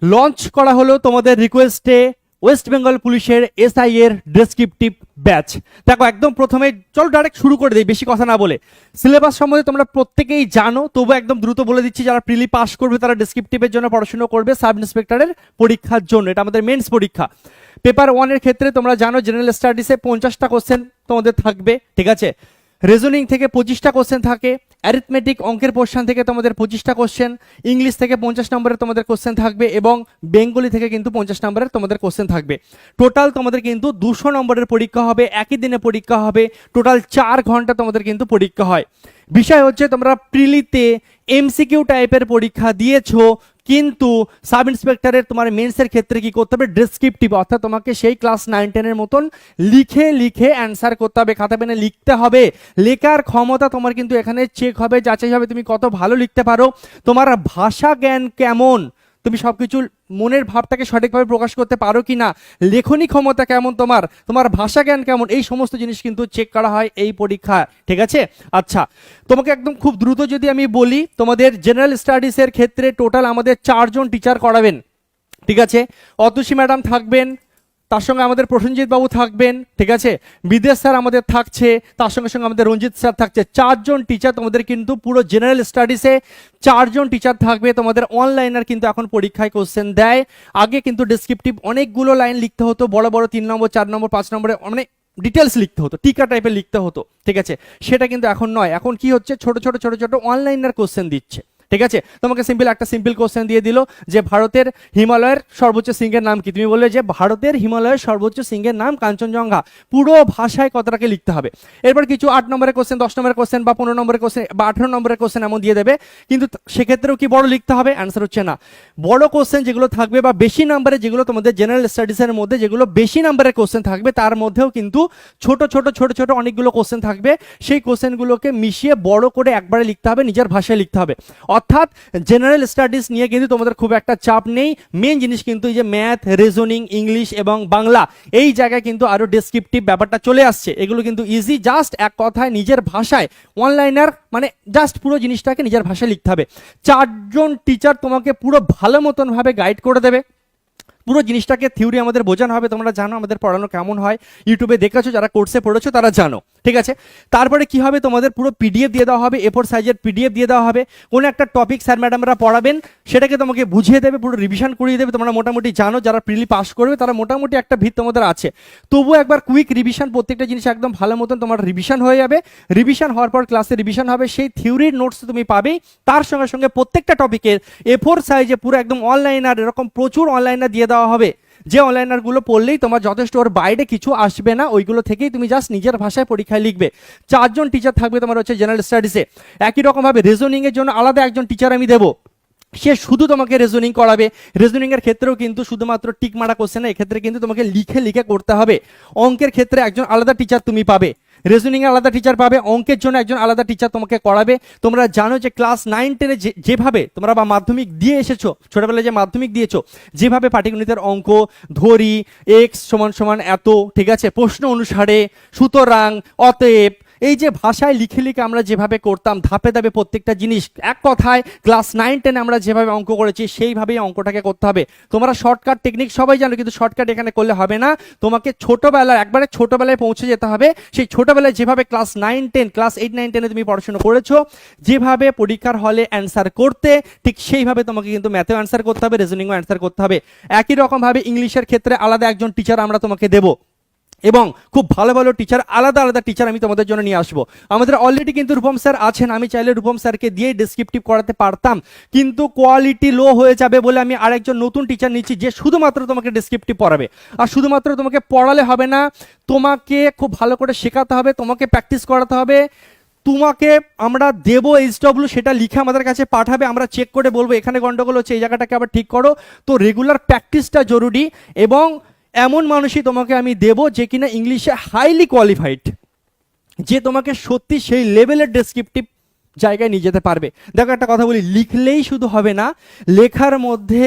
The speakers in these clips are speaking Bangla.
লঞ্চ করা হলো তোমাদের রিকোয়েস্টে ওয়েস্ট বেঙ্গল পুলিশের এসআই এর ডেসক্রিপটিভ ব্যাচ। দেখো একদম প্রথমে চলো ডাইরেক্ট শুরু করে দিই বেশি কথা না বলে। সিলেবাস সম্বন্ধে তোমরা প্রত্যেকেই জানো, তবু একদম দ্রুত বলে দিচ্ছি, যারা প্রিলি পাস করবে তারা ডেসক্রিপটিভের জন্য পড়াশোনা করবে সাব ইন্সপেক্টরের পরীক্ষার জন্য। এটা আমাদের মেন্স পরীক্ষা। পেপার 1 এর ক্ষেত্রে তোমরা জানো জেনারেল স্টাডিজে 50টা কোশ্চেন তোমাদের থাকবে, ঠিক আছে। রিজনিং থেকে 25টা কোশ্চেন থাকে, অ্যারিথমেটিক অঙ্কের পোর্শন থেকে তোমাদের 25টা কোশ্চেন, ইংলিশ থেকে 50 নম্বরের তোমাদের কোশ্চেন থাকবে এবং বেঙ্গলি থেকে কিন্তু 50 নম্বরের তোমাদের কোশ্চেন থাকবে। টোটাল তোমাদের কিন্তু 200 নম্বরের পরীক্ষা হবে, একই দিনে পরীক্ষা হবে, টোটাল 4 ঘন্টা তোমাদের কিন্তু পরীক্ষা হয়। বিষয় হচ্ছে তোমরা প্রিলিতে এমসিকিউ টাইপের পরীক্ষা দিয়েছো, কিন্তু সাব ইন্সপেক্টরের তোমার মেন্সের ক্ষেত্রে কি করতে হবে, ডেসক্রিপটিভ, অর্থাৎ তোমাকে সেই ক্লাস 9-10 এর মতন লিখে লিখে অ্যান্সার করতে হবে, খাতা পেনে লিখতে হবে। লেখার ক্ষমতা তোমার কিন্তু এখানে চেক হবে, যাচাই হবে তুমি কত ভালো লিখতে পারো, তোমার ভাষা জ্ঞান কেমন, তুমি সবকিছু মনের ভাবটাকে সঠিকভাবে প্রকাশ করতে পারো কিনা, লেখনী ক্ষমতা কেমন, তোমার ভাষা জ্ঞান কেমন, এই সমস্ত জিনিস কিন্তু চেক করা হয় এই পরীক্ষা, ঠিক আছে। আচ্ছা, তোমাকে একদম খুব দ্রুত যদি আমি বলি, তোমাদের জেনারেল স্টাডিজের ক্ষেত্রে টোটাল আমাদের 4 জন টিচার করাবেন, ঠিক আছে। অতুষী ম্যাডাম থাকবেন, তার সঙ্গে আমাদের প্রসেনজিৎ বাবু থাকবেন, ঠিক আছে। বিদেশ স্যার আমাদের থাকছে, তার সঙ্গে সঙ্গে আমাদের রঞ্জিত স্যার থাকছে। 4 জন টিচার তোমাদের কিন্তু পুরো জেনারেল স্টাডিজে 4 জন টিচার থাকবে। তোমাদের অনলাইনার কিন্তু এখন পরীক্ষায় কোশ্চেন দেয়। আগে কিন্তু ডেসক্রিপটিভ অনেকগুলো লাইন লিখতে হতো, বড় বড় 3 নম্বর 4 নম্বর 5 নম্বরে, মানে ডিটেলস লিখতে হতো, টিকা টাইপের লিখতে হতো, ঠিক আছে। সেটা কিন্তু এখন নয়, এখন কি হচ্ছে, ছোট ছোট ছোট ছোট অনলাইনার কোশ্চেন দিচ্ছে, ঠিক আছে। তোমাকে একটা সিম্পল কোশ্চেন দিয়ে দিল যে ভারতের হিমালয়ের সর্বোচ্চ শৃঙ্গের নাম কি, তুমি বললে যে ভারতের হিমালয়ের সর্বোচ্চ শৃঙ্গের নাম কাঞ্চনজঙ্ঘা, পুরো ভাষায় কথাটাকে লিখতে হবে। এরপর কিছু 8 নম্বরের কোশ্চেন, 10 নম্বরের কোশ্চেন বা 15 নম্বরের কোশ্চেন বা 18 নম্বরের কোশ্চেন এমন দিয়ে দেবে, কিন্তু সেক্ষেত্রেও কি বড় লিখতে হবে, অ্যান্সার হচ্ছে না। বড় কোশ্চেন যেগুলো থাকবে বা বেশি নম্বরে, যেগুলো তোমাদের জেনারেল স্টাডিজের মধ্যে যেগুলো বেশি নম্বরের কোশ্চেন থাকবে, তার মধ্যেও কিন্তু ছোট ছোট ছোট ছোট অনেকগুলো কোশ্চেন থাকবে, সেই কোশ্চেনগুলোকে মিশিয়ে বড় করে একবারে লিখতে হবে, নিজের ভাষায় লিখতে হবে। অর্থাৎ জেনারেল স্টাডিজ নিয়ে কিন্তু তোমাদের খুব একটা চাপ নেই। মেন জিনিস কিন্তু এই যে ম্যাথ, রিজনিং, ইংলিশ এবং বাংলা, এই জায়গায় কিন্তু আরো ডেসক্রিপটিভ ব্যাপারটা চলে আসছে। এগুলো কিন্তু ইজি, জাস্ট এক কথায় নিজের ভাষায় অনলাইনার, মানে জাস্ট পুরো জিনিসটাকে নিজের ভাষায় লিখতে হবে। 4 জন টিচার তোমাকে পুরো ভালো মতন ভাবে গাইড করে দেবে, পুরো জিনিসটাকে থিওরি আমাদের বোঝানো হবে। তোমরা জানো আমাদের পড়ানো কেমন হয়, ইউটিউবে দেখেছো, যারা কোর্সে পড়েছো তারা জানো, ঠিক আছে। তারপরে কি হবে, তোমাদের পুরো পিডিএফ দিয়ে দেওয়া হবে, A4 সাইজের পিডিএফ দিয়ে দেওয়া হবে। কোনো একটা টপিক স্যার ম্যাডামরা পড়াবেন, সেটাকে তোমাকে বুঝিয়ে দেবে, পুরো রিভিশন করিয়ে দেবে। তোমরা মোটামুটি জানো, যারা প্রিলি পাস করবে তারা মোটামুটি একটা ভিত তোমাদের আছে, তবুও একবার কুইক রিভিশন, প্রত্যেকটা জিনিস একদম ভালো মতন তোমার রিভিশন হয়ে যাবে। রিভিশন হওয়ার পর ক্লাসে রিভিশন হবে, সেই থিওরির নোটস তুমি পাবেই, তার সঙ্গে সঙ্গে প্রত্যেকটা টপিকের A4 সাইজে পুরো একদম অনলাইনার, এরকম প্রচুর অনলাইনার দিয়ে দেওয়া হবে, যে অনলাইনারগুলো পড়লেই তোমার যথেষ্ট, ওর বাইরে কিছু আসবে না, ওইগুলো থেকেই তুমি জাস্ট নিজের ভাষায় পরীক্ষায় লিখবে। 4 জন টিচার থাকবে তোমার হচ্ছে জেনারেল স্টাডিজে। একই রকমভাবে রিজনিং এর জন্য আলাদা একজন টিচার আমি দেবো, সে শুধু তোমাকে রিজনিং করাবে। রিজনিং এর ক্ষেত্রেও কিন্তু শুধুমাত্র টিক মারা কোশ্চেন, এক্ষেত্রে কিন্তু তোমাকে লিখে লিখে করতে হবে। অঙ্কের ক্ষেত্রে একজন আলাদা টিচার তুমি পাবে, রিজনিং এর আলাদা টিচার পাবে, অঙ্কের জন্য একজন আলাদা টিচার তোমাকে করাবে। তোমরা জানো যে ক্লাস 9-10 যেভাবে তোমরা বা মাধ্যমিক দিয়ে এসেছো, ছোটবেলায় যে মাধ্যমিক দিয়েছো, যেভাবে পাটিগণিতের অঙ্ক ধরি, x = এত, ঠিক আছে, প্রশ্ন অনুসারে, সুতরাং, অতএব, এই যে ভাষায় লিখে লিখে আমরা যেভাবে করতাম ধাপে ধাপে প্রত্যেকটা জিনিস, এক কথায় ক্লাস 9-10 আমরা যেভাবে অঙ্ক করেছি সেইভাবেই অঙ্কটাকে করতে হবে। তোমরা শর্টকাট টেকনিক সবাই জানো, কিন্তু শর্টকাট এখানে করলে হবে না, তোমাকে ছোটবেলায়, একবারে ছোটবেলায় পৌঁছে যেতে হবে। সেই ছোটবেলায় যেভাবে ক্লাস 9-10, ক্লাস 8-9-10 তুমি পড়াশোনা করেছো, যেভাবে পরীক্ষার হলে অ্যান্সার করতে, ঠিক সেইভাবে তোমাকে কিন্তু ম্যাথেও অ্যান্সার করতে হবে, রিজনিংও অ্যান্সার করতে হবে। একই রকমভাবে ইংলিশের ক্ষেত্রে আলাদা একজন টিচার আমরা তোমাকে দেবো, এবং খুব ভালো ভালো টিচার, আলাদা আলাদা টিচার আমি তোমাদের জন্য নিয়ে আসবো। আমাদের অলরেডি কিন্তু রূপম স্যার আছেন, আমি চাইলে রূপম স্যারকে দিয়ে ডেসক্রিপটিভ করাতে পারতাম, কিন্তু কোয়ালিটি লো হয়ে যাবে বলে আমি আরেকজন নতুন টিচার নিচ্ছি, যে শুধুমাত্র তোমাকে ডেসক্রিপটিভ পড়াবে। আর শুধুমাত্র তোমাকে পড়ালে হবে না, তোমাকে খুব ভালো করে শেখাতে হবে, তোমাকে প্র্যাকটিস করাতে হবে। তোমাকে আমরা দেবো HW, সেটা লিখে আমাদের কাছে পাঠাবে, আমরা চেক করে বলবো এখানে গন্ডগোল হচ্ছে, এই জায়গাটাকে আবার ঠিক করো। তো রেগুলার প্র্যাকটিসটা জরুরি, এবং এমন মানুষই তোমাকে আমি দেব যে কিনা ইংলিশে হাইলি কোয়ালিফাইড, যে তোমাকে সত্যি সেই লেভেলের ডেসক্রিপটিভ জায়গায় নিয়ে যেতে পারবে। দেখো একটা কথা বলি, লিখলেই শুধু হবে না, লেখার মধ্যে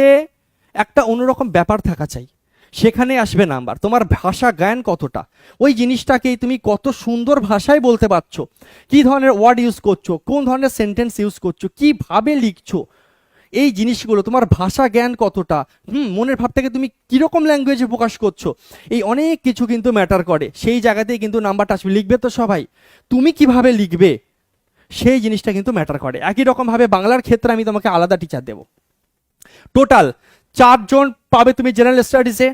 একটা অন্যরকম ব্যাপার থাকা চাই, সেখানে আসবে নাম্বার। তোমার ভাষা জ্ঞান কতটা, ওই জিনিসটাকেই তুমি কত সুন্দর ভাষায় বলতে পারছো, কি ধরনের ওয়ার্ড ইউজ করছো, কোন ধরনের সেন্টেন্স ইউজ করছো, কিভাবে লিখছো, এই জিনিসগুলো, তোমার ভাষা জ্ঞান কতটা, মনের ভাবটাকে তুমি কিরকম ল্যাঙ্গুয়েজে প্রকাশ করছো, এই অনেক কিছু কিন্তু ম্যাটার করে। সেই জায়গাতেই কিন্তু নাম্বারটা আসবে। লিখবে তো সবাই, তুমি কিভাবে লিখবে সেই জিনিসটা কিন্তু ম্যাটার করে। একই রকমভাবে বাংলার ক্ষেত্রে আমি তোমাকে আলাদা টিচার দেবো। টোটাল 4 জন পাবে তুমি জেনারেল স্টাডিজে,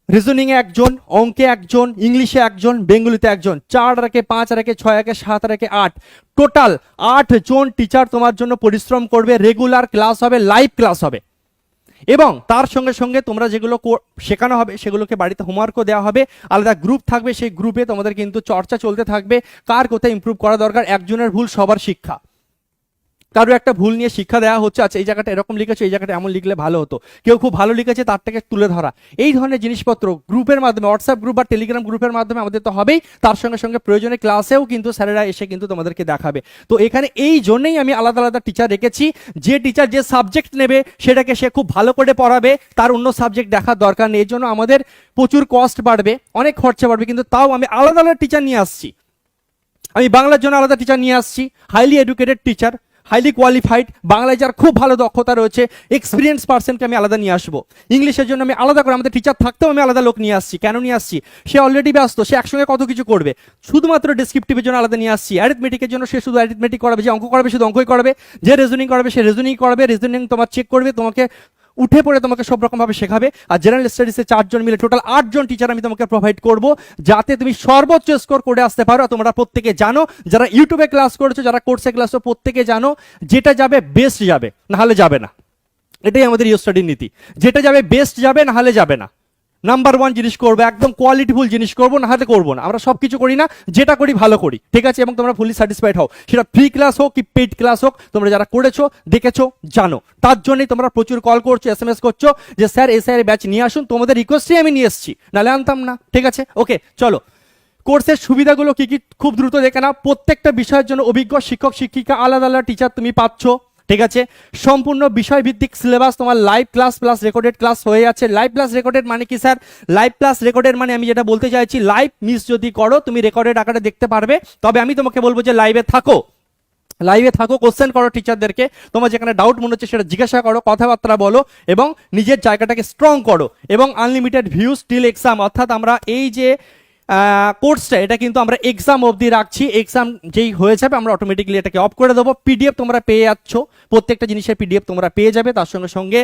রিজনিংয়ে 1 জন, অঙ্কে 1 জন, ইংলিশে 1 জন, বেঙ্গলিতে 1 জন। 4 আর একে 5 আর একে 6 আর একে 7 আর একে 8, টোটাল 8 জন টিচার তোমার জন্য পরিশ্রম করবে। রেগুলার ক্লাস হবে, লাইভ ক্লাস হবে, এবং তার সঙ্গে সঙ্গে তোমরা যেগুলো শেখানো হবে সেগুলোকে বাড়িতে হোমওয়ার্কও দেওয়া হবে। আলাদা গ্রুপ থাকবে, সেই গ্রুপে তোমাদের কিন্তু চর্চা চলতে থাকবে কার কোথায় ইমপ্রুভ করা দরকার। একজনের ভুল সবার শিক্ষা, কারো একটা ভুল নিয়ে শিক্ষা দেওয়া হচ্ছে, আচ্ছা এই জায়গাটা এরকম লিখেছো, এই জায়গাটা এমন লিখলে ভালো হতো, কেউ খুব ভালো লিখেছে তার থেকে তুলে ধরা, এই ধরনের জিনিসপত্র গ্রুপের মাধ্যমে, হোয়াটসঅ্যাপ গ্রুপ বা টেলিগ্রাম গ্রুপের মাধ্যমে আমাদের তো হবেই, তার সঙ্গে সঙ্গে প্রয়োজনে ক্লাসেও কিন্তু স্যারেরা এসে কিন্তু তোমাদেরকে দেখাবে। তো এখানে এই জন্যই আমি আলাদা আলাদা টিচার রেখেছি। যে টিচার যে সাবজেক্ট নেবে সেটাকে সে খুব ভালো করে পড়াবে, তার অন্য সাবজেক্ট দেখার দরকার নেই। এই জন্য আমাদের প্রচুর কস্ট বাড়বে, অনেক খরচা বাড়বে, কিন্তু তাও আমি আলাদা আলাদা টিচার নিয়ে আসছি। আমি বাংলার জন্য আলাদা টিচার নিয়ে আসছি, highly educated teacher, highly qualified, বাংলায় যার খুব ভালো দক্ষতা রয়েছে, এক্সপিরিয়েন্স পার্সনকে আমি আলাদা নিয়ে আসবো। ইংলিশের জন্য আমি আলাদা করে, আমাদের টিচার থাকতেও আমি আলাদা লোক নিয়ে আসছি। কেন নিয়ে আসছি? সে অলরেডি ব্যস্ত, সে একসঙ্গে কত কিছু করবে। শুধুমাত্র ডেসক্রিপটিভের জন্য আলাদা নিয়ে আসছি। অ্যারিথমেটিকের জন্য সে শুধু অ্যারিথমেটিক করাবে, যে অঙ্ক করাবে শুধু অঙ্কই করাবে, যে রিজনিং করাবে সে রিজনিং করবে, রিজনিং তোমার চেক করবে, তোমাকে উঠে পড়ে তোমাকে সব রকম ভাবে শেখাবে। আর জেনারেল স্টাডিজে 4 জন মিলে টোটাল 8 জন টিচার আমি তোমাকে প্রোভাইড করব, যাতে তুমি সর্বোচ্চ স্কোর করে আসতে পারো। তোমরা প্রত্যেকে জানো, যারা ইউটিউবে ক্লাস করেছো, যারা কোর্সে ক্লাস করছো, প্রত্যেকে জানো যেটা যাবে বেস্ট যাবে, নাহলে যাবে না। এটাই আমাদের ইউ স্টাডির নীতি, যেটা যাবে বেস্ট যাবে, নাহলে যাবে না। নাম্বার 1 জিনিস করবো, একদম কোয়ালিটিফুল জিনিস করবো, না হলে করবো না। আমরা সবকিছু করি না, যেটা করি ভালো করি, ঠিক আছে? এবং তোমরা ফুলি স্যাটিসফাইড হও, সেটা ফ্রি ক্লাস হোক কি পেইড ক্লাস হোক, তোমরা যারা করেছো দেখেছো জানো। তার জন্যই তোমরা প্রচুর কল করছো, SMS করছো যে স্যার এসআই ব্যাচ নিয়ে আসুন। তোমাদের রিকোয়েস্টই আমি নিয়ে এসেছি, নাহলে আনতাম না, ঠিক আছে? ওকে, চলো কোর্সের সুবিধাগুলো কি কি খুব দ্রুত দেখে নাও। প্রত্যেকটা বিষয়ের জন্য অভিজ্ঞ শিক্ষক শিক্ষিকা, আলাদা আলাদা টিচার তুমি পাচ্ছ, ঠিক আছে? সম্পূর্ণ বিষয়ভিত্তিক সিলেবাস, তোমার live class plus recorded class হয়ে যাচ্ছে। লাইভ প্লাস রেকর্ডেড মানে কি স্যার? লাইভ প্লাস রেকর্ডেড মানে আমি যেটা বলতে চাইছি, লাইভ মিস যদি করো তুমি রেকর্ডেড আকারে দেখতে পারবে। তবে আমি তোমাকে বলবো যে লাইভে থাকো, লাইভে থাকো, কোশ্চেন করো টিচারদেরকে, তোমার যেখানে ডাউট মনে হচ্ছে সেটা জিজ্ঞাসা করো, কথাবার্তা বলো, এবং নিজের জায়গাটাকে স্ট্রং করো। এবং আনলিমিটেড ভিউজ টিল এক্সাম, অর্থাৎ আমরা এই যে কোর্সটা, এটা কিন্তু আমরা এক্সাম অবধি রাখছি। এক্সাম যেই হয়ে যাবে আমরা অটোমেটিক্যালি এটাকে অফ করে দেবো। পিডিএফ তোমরা পেয়ে যাচ্ছ, প্রত্যেকটা জিনিসের পিডিএফ তোমরা পেয়ে যাবে। তার সঙ্গে সঙ্গে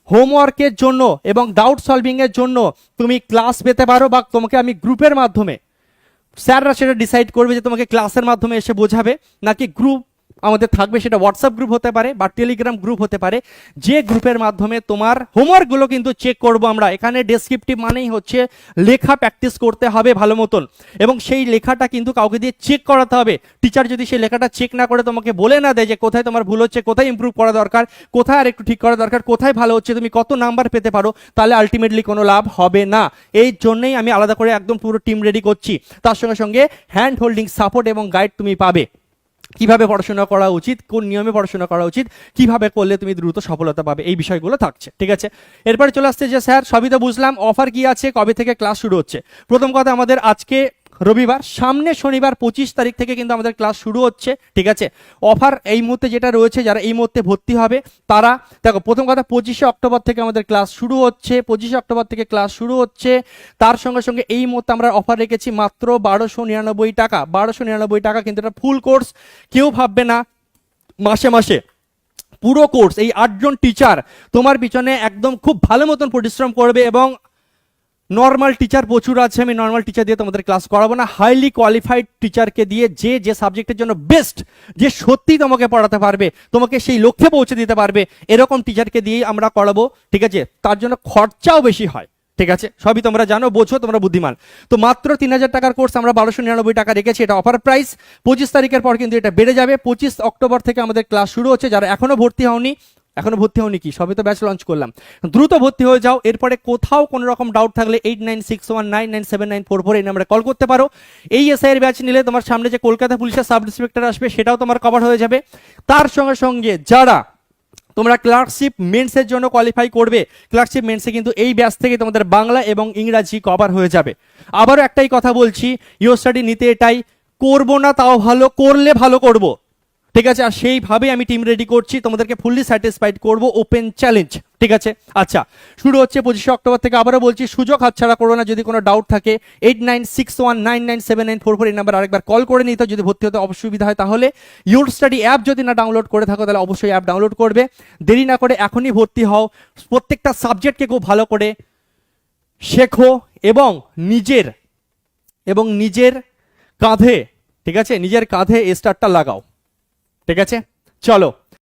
হোমওয়ার্কের জন্য এবং ডাউট সলভিং এর জন্য তুমি ক্লাস পেতে পারো, বা তোমাকে আমি গ্রুপের মাধ্যমে, স্যাররা সেটা ডিসাইড করবে যে তোমাকে ক্লাসের মাধ্যমে এসে বোঝাবে নাকি গ্রুপ আমাদের থাকবে, সেটা হোয়াটসঅ্যাপ গ্রুপ হতে পারে বা টেলিগ্রাম গ্রুপ হতে পারে। যে গ্রুপের মাধ্যমে তোমার হোমওয়ার্কগুলো কিন্তু চেক করব আমরা। এখানে ডেসক্রিপটিভ মানেই হচ্ছে লেখা প্র্যাকটিস করতে হবে ভালো মতন, এবং সেই লেখাটা কিন্তু কাউকে দিয়ে চেক করাতে হবে। টিচার যদি সেই লেখাটা চেক না করে তোমাকে বলে না দেয় যে কোথায় তোমার ভুল হচ্ছে, কোথায় ইমপ্রুভ করা দরকার, কোথায় আর একটু ঠিক করা দরকার, কোথায় ভালো হচ্ছে, তুমি কত নাম্বার পেতে পারো, তাহলে আলটিমেটলি কোনো লাভ হবে না। এই জন্যই আমি আলাদা করে একদম পুরো টিম রেডি করছি। তার সঙ্গে সঙ্গে হ্যান্ড হোল্ডিং সাপোর্ট এবং গাইড তুমি পাবে, কিভাবে পড়াশোনা করা উচিত, কোন নিয়মে পড়াশোনা করা উচিত, কিভাবে করলে তুমি দ্রুত সফলতা পাবে, এই বিষয়গুলো থাকছে, ঠিক আছে? এরপরে চলে আসছে যে স্যার সবই তো বুঝলাম, অফার কি আছে, কবে থেকে ক্লাস শুরু হচ্ছে? প্রথম কথা, আমাদের আজকে রবিবার, সামনে শনিবার 25 তারিখ থেকে কিন্তু আমাদের ক্লাস শুরু হচ্ছে, ঠিক আছে? অফার এই মুহূর্তে যেটা রয়েছে, যারা এই মুহূর্তে ভর্তি হবে তারা দেখো, প্রথম কথা 25শে অক্টোবর থেকে আমাদের ক্লাস শুরু হচ্ছে, 25শে অক্টোবর থেকে ক্লাস শুরু হচ্ছে। তার সঙ্গে সঙ্গে এই মুহূর্তে আমরা অফার রেখেছি মাত্র 1299 টাকা, 1299 টাকা, কিন্তু এটা ফুল কোর্স। কেউ ভাববে না মাসে মাসে, পুরো কোর্স এই 8 জন টিচার তোমার পিছনে একদম খুব ভালো মতন পরিশ্রম করবে। এবং নর্মাল টিচার প্রচুর আছে, আমি নর্মাল টিচার দিয়ে তোমাদের ক্লাস করাবো না, হাইলি কোয়ালিফাইড টিচারকে দিয়ে, যে যে সাবজেক্টের জন্য বেস্ট, যে সত্যি তোমাকে পড়াতে পারবে, তোমাকে সেই লক্ষ্যে পৌঁছে দিতে পারবে, এরকম টিচারকে দিয়েই আমরা করাবো, ঠিক আছে? তার জন্য খরচাও বেশি হয়, ঠিক আছে? সবই তোমরা জানো, বোঝো, তোমরা বুদ্ধিমান। তো মাত্র 3000 টাকার কোর্স আমরা 1299 টাকা রেখেছি, এটা অফার প্রাইস। 25 তারিখের পর কিন্তু এটা বেড়ে যাবে। 25 অক্টোবর থেকে আমাদের ক্লাস শুরু হচ্ছে। যারা এখনো ভর্তি হওনি, কি সবে তো ব্যাচ লঞ্চ করলাম, দ্রুত ভর্তি হয়ে যাও। এরপরে কোথাও কোনো রকম ডাউট থাকলে 8961997944 এই নাম্বারে কল করতে পারো। এই এসআই এর ব্যাচ নিলে তোমার সামনে যে কলকাতা পুলিশের সাব ইন্সপেক্টর আসবে সেটাও তোমার কভার হয়ে যাবে। তার সঙ্গে সঙ্গে যারা তোমরা ক্লার্কশিপ মেন্সের জন্য কোয়ালিফাই করবে, ক্লার্কশিপ মেন্সে কিন্তু এই ব্যাচ থেকে তোমাদের বাংলা এবং ইংরাজি কভার হয়ে যাবে। আবারও একটাই কথা বলছি, ইউ স্টাডি নিতে এটাই, করবো না তাও ভালো, করলে ভালো করব। ঠিক আছে, আর সেইভাবে আমি টিম রেডি করছি, তোমাদেরকে ফুললি স্যাটিসফাইড করব, ওপেন চ্যালেঞ্জ। ঠিক আছে, আচ্ছা শুরু হচ্ছে 25শে অক্টোবর থেকে। আবারও বলছি, সুযোগ হাতছাড়া করো না। যদি কোনো ডাউট থাকে 8961997994 এই নাম্বার আরেকবার কল করে নিতে। যদি ভর্তি হতে অসুবিধা হয় তাহলে ইউর স্টাডি অ্যাপ যদি না ডাউনলোড করে থাকো তাহলে অবশ্যই অ্যাপ ডাউনলোড করবে। দেরি না করে এখনই ভর্তি হও, প্রত্যেকটা সাবজেক্টকে খুব ভালো করে শেখো এবং নিজের কাঁধে, ঠিক আছে, নিজের কাঁধে স্টারটা লাগাও। ঠিক আছে, চলো